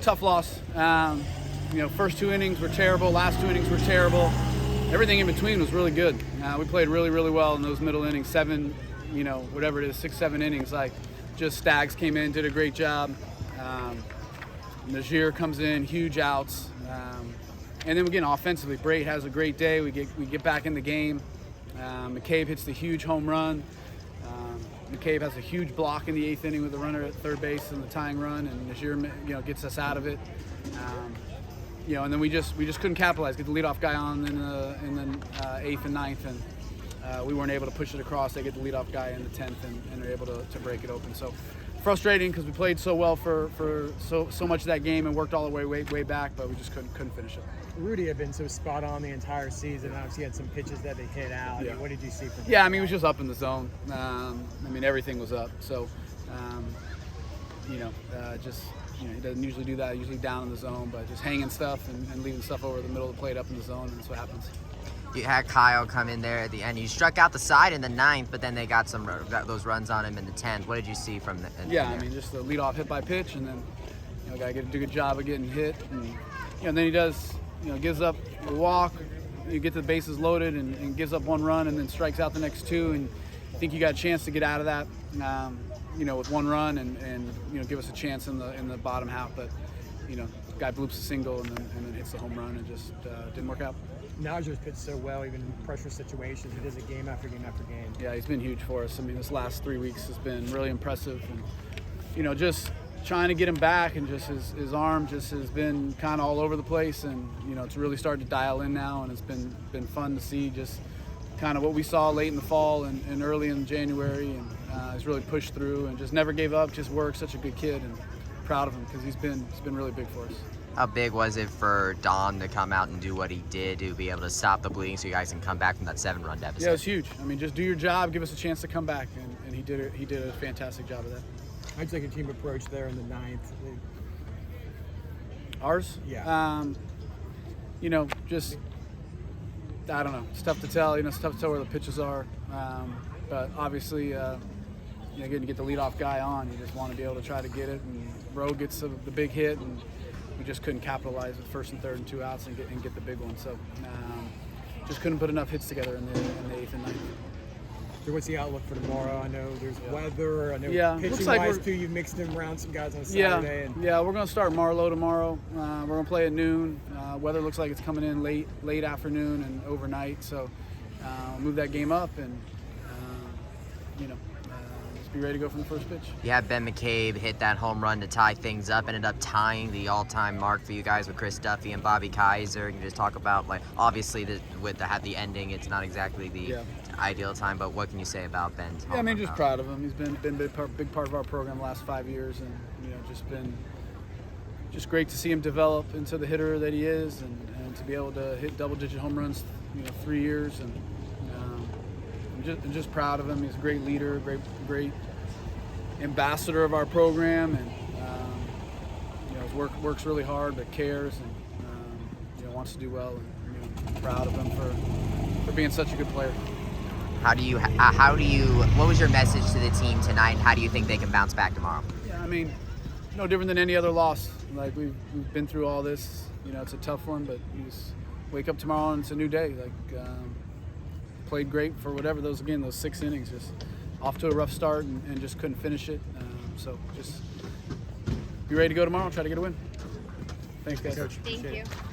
tough loss. First 2 innings were terrible. Last 2 innings were terrible. Everything in between was really good. We played really, really well in those middle innings. 7, whatever it is, 6, 7 innings. Just Stags came in, did a great job. Najir comes in, huge outs. And then again, offensively, Brait has a great day. We get back in the game. McCabe hits the huge home run. McCabe has a huge block in the 8th inning with a runner at third base and the tying run, and Najir, gets us out of it. And then we just couldn't capitalize. Get the leadoff guy on in the 8th and 9th, and we weren't able to push it across. They get the leadoff guy in the 10th, and they're able to break it open. So frustrating because we played so well for so much of that game and worked all the way back, but we just couldn't finish it. Rudy had been so spot on the entire season. Obviously, he had some pitches that they hit out. Yeah. What did you see from him? Yeah, he was just up in the zone. Everything was up. So, he doesn't usually do that. Usually down in the zone, but just hanging stuff and leaving stuff over the middle of the plate up in the zone, and that's what happens. You had Kyle come in there at the end. You struck out the side in the 9th, but then they got those runs on him in the 10th. What did you see from the? Just the leadoff hit by pitch, and then got to do a good job of getting hit, and then he does. Gives up a walk, you get the bases loaded and gives up 1 run and then strikes out the next 2, and I think you got a chance to get out of that, with 1 run and give us a chance in the bottom half, but guy bloops a single and then hits the home run and just didn't work out. Najir's pitched so well, even in pressure situations. He does it game after game after game. Yeah, he's been huge for us. This last 3 weeks has been really impressive, and just trying to get him back, and just his arm just has been kind of all over the place, and it's really started to dial in now, and it's been fun to see just kind of what we saw late in the fall and early in January, and he's really pushed through and just never gave up, just worked. Such a good kid, and proud of him because he's been really big for us. How big was it for Dom to come out and do what he did, to be able to stop the bleeding so you guys can come back from that 7-run deficit? Yeah, it was huge. Just do your job, give us a chance to come back, and he did it. He did a fantastic job of that. How'd you take a team approach there in the 9th? Ours? Yeah. Just, I don't know. It's tough to tell. It's tough to tell where the pitches are. But obviously, getting to get the leadoff guy on, you just want to be able to try to get it. And Rowe gets the big hit, and we just couldn't capitalize with 1st and 3rd and 2 outs and get the big one. So just couldn't put enough hits together in the 8th and 9th. So what's the outlook for tomorrow? I know there's weather. I know pitching like wise too. You've mixed in around some guys on Saturday. Yeah, we're going to start Marlowe tomorrow. We're going to play at noon. Weather looks like it's coming in late afternoon and overnight. So move that game up and just be ready to go from the first pitch. You had Ben McCabe hit that home run to tie things up, ended up tying the all-time mark for you guys with Chris Duffy and Bobby Kaiser. You can just talk about, obviously with the ending, it's not exactly the ideal time, but what can you say about Ben's home run? Just proud of him. He's been a big part of our program the last 5 years, and just been great to see him develop into the hitter that he is, and to be able to hit double-digit home runs 3 years, and I'm just proud of him. He's a great leader, great ambassador of our program, and works really hard, but cares, and wants to do well. And proud of him for being such a good player. What was your message to the team tonight? How do you think they can bounce back tomorrow? Yeah, no different than any other loss. We've been through all this. It's a tough one, but you just wake up tomorrow and it's a new day. Played great for whatever those 6 innings, just off to a rough start and just couldn't finish it. So just be ready to go tomorrow and try to get a win. Thanks, guys. Coach. Thank you.